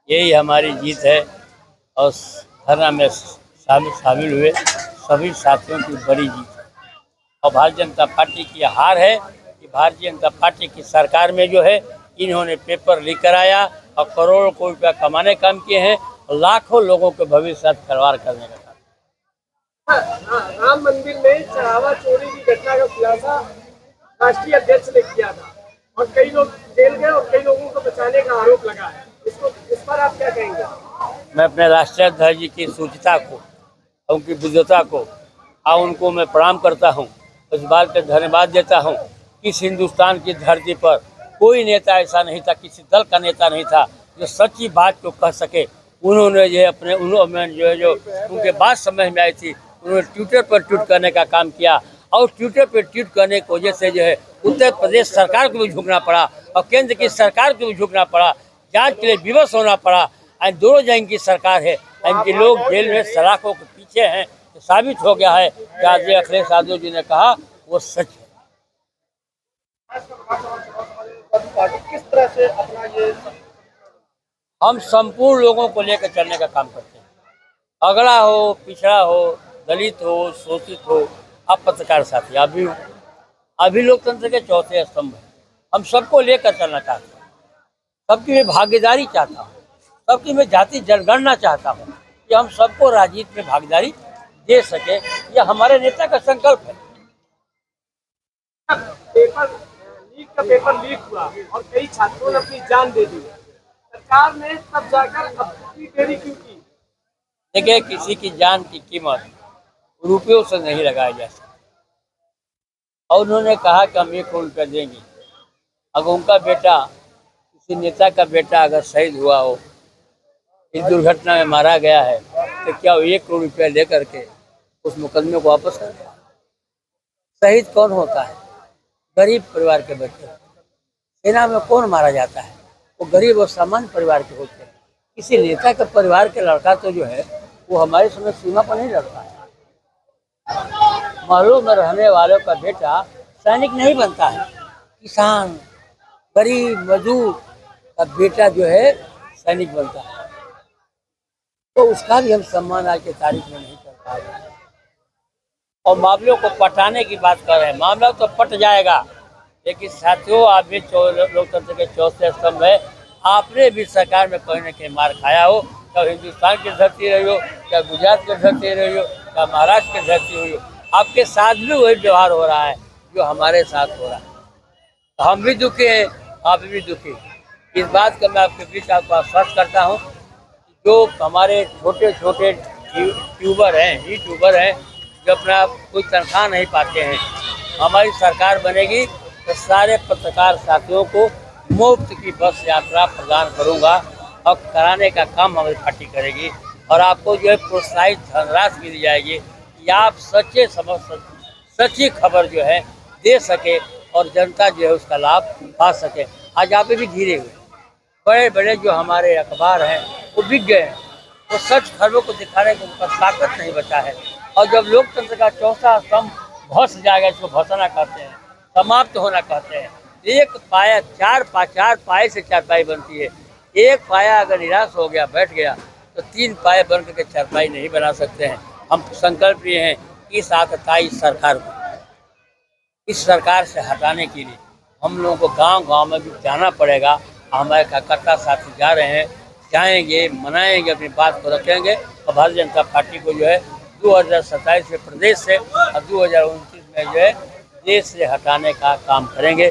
यही हमारी जीत है और धरना में शामिल हुए सभी साथियों की बड़ी जीत है। और भारतीय जनता पार्टी की हार है कि भारतीय जनता पार्टी की सरकार में जो है इन्होंने पेपर लीक कराया और करोड़ों कोटी रुपया कमाने का काम किए हैं और लाखों लोगों के भविष्य साथ खिलवाड़ करने का काम। राम मंदिर में चढ़ावा चोरी की घटना का खुलासा राष्ट्रीय अध्यक्ष ने किया था और कई लोग जेल गए और कई लोगों को बचाने का आरोप लगा है। इस पर आप क्या कहेंगे? मैं अपने राष्ट्रीय अध्यक्ष जी की सूचिता को, उनकी बुद्धता को और उनको मैं प्रणाम करता हूँ। इस बात का धन्यवाद देता हूँ कि इस हिंदुस्तान की धरती पर कोई नेता ऐसा नहीं था, किसी दल का नेता नहीं था जो सच्ची बात को कह सके। उन्होंने जो अपने उन्होंने जो उनके बात समझ में आई थी, उन्होंने ट्विटर पर ट्वीट करने का काम किया और ट्विटर पर ट्वीट करने की वजह से जो है उत्तर प्रदेश सरकार को भी झुकना पड़ा और केंद्र की सरकार को भी झुकना पड़ा, जांच के लिए विवश होना पड़ा। आज दोनों जगह की सरकार है, इनके लोग जेल में सलाखों के पीछे हैं। तो साबित हो गया है कि आज अखिलेश यादव जी ने कहा वो सच है। किस तरह से अपना ये हम संपूर्ण लोगों को लेकर चलने का काम करते हैं, अगड़ा हो, पिछड़ा हो, दलित हो, शोषित हो, आप पत्रकार साथी अभी लोकतंत्र के चौथे स्तंभ है। हम सबको लेकर चलना चाहते हैं, सबकी मैं भागीदारी चाहता हूँ, सबकी मैं जाति जनगणना चाहता हूँ कि हम सबको राजनीति में भागीदारी दे सके। यह हमारे नेता का संकल्प है। पेपर लीक हुआ और कई छात्रों ने अपनी जान दे दी, सरकार ने तब जाकर अपनी देरी क्यों की? देखिए, किसी की जान की कीमत रुपयों से नहीं लगाई जा सकती और उन्होंने कहा कि हम 1 करोड़ रुपया देंगे। अगर उनका बेटा, किसी नेता का बेटा अगर शहीद हुआ हो, इस दुर्घटना में मारा गया है, तो क्या वो 1 करोड़ रुपया लेकर के उस मुकदमे को वापस कर दिया? शहीद कौन होता है? गरीब परिवार के बच्चे। सेना में कौन मारा जाता है? वो गरीब और सामान्य परिवार के होते हैं। किसी नेता के परिवार के लड़का तो जो है वो हमारे समय सीमा पर नहीं लड़ता है। महलों में रहने वालों का बेटा सैनिक नहीं बनता है। किसान, गरीब, मजदूर का बेटा जो है सैनिक बनता है, तो उसका भी हम सम्मान आज की तारीख में नहीं कर पा रहे हैं। और मामलों को पटाने की बात कर रहे हैं, मामला तो पट जाएगा, लेकिन साथियों आप भी लोकतंत्र के चौथे स्तंभ है। आपने भी सरकार में कहीं न कहीं मार खाया हो, चाहे हिंदुस्तान की धरती रही हो, चाहे गुजरात की धरती रही हो, चाहे महाराष्ट्र की धरती हुई हो, आपके साथ भी वही व्यवहार हो रहा है जो हमारे साथ हो रहा है। तो हम भी दुखी हैं, आप भी दुखी। इस बात का मैं आपके बीच आपको आश्वस्त करता हूँ, जो हमारे छोटे छोटे यूट्यूबर हैं जो अपना कोई तनख्वाह नहीं पाते हैं, हमारी सरकार बनेगी तो सारे पत्रकार साथियों को मुफ्त की बस यात्रा प्रदान करूंगा और कराने का काम हमारी पार्टी करेगी। और आपको जो है प्रोत्साहित धनराशि मिल जाएगी कि आप सच्ची खबर जो है दे सके और जनता जो है उसका लाभ पा सके। आज आप भी घिरे हुए बड़े बड़े जो हमारे अखबार हैं वो बिक गए हैं, वो सच खबरों को दिखाने को उनका ताकत नहीं बचा है। और जब लोकतंत्र का चौथा स्तंभ भस जाएगा, इसको भसना कहते हैं, समाप्त होना कहते हैं। एक पाया चार पाए से चारपाई बनती है। एक पाया अगर निराश हो गया, बैठ गया, तो 3 पाए बन करके चारपाई नहीं बना सकते हैं। हम संकल्प लिए हैं इस आतताई सरकार को, इस सरकार से हटाने के लिए हम लोगों को गांव-गांव में भी जाना पड़ेगा। हमारे कार्यकर्ता साथी जा रहे हैं, जाएंगे, मनाएंगे, अपनी बात को रखेंगे और भारतीय जनता पार्टी को जो है 2027 में प्रदेश से और 2029 में जो है देश से हटाने का काम करेंगे।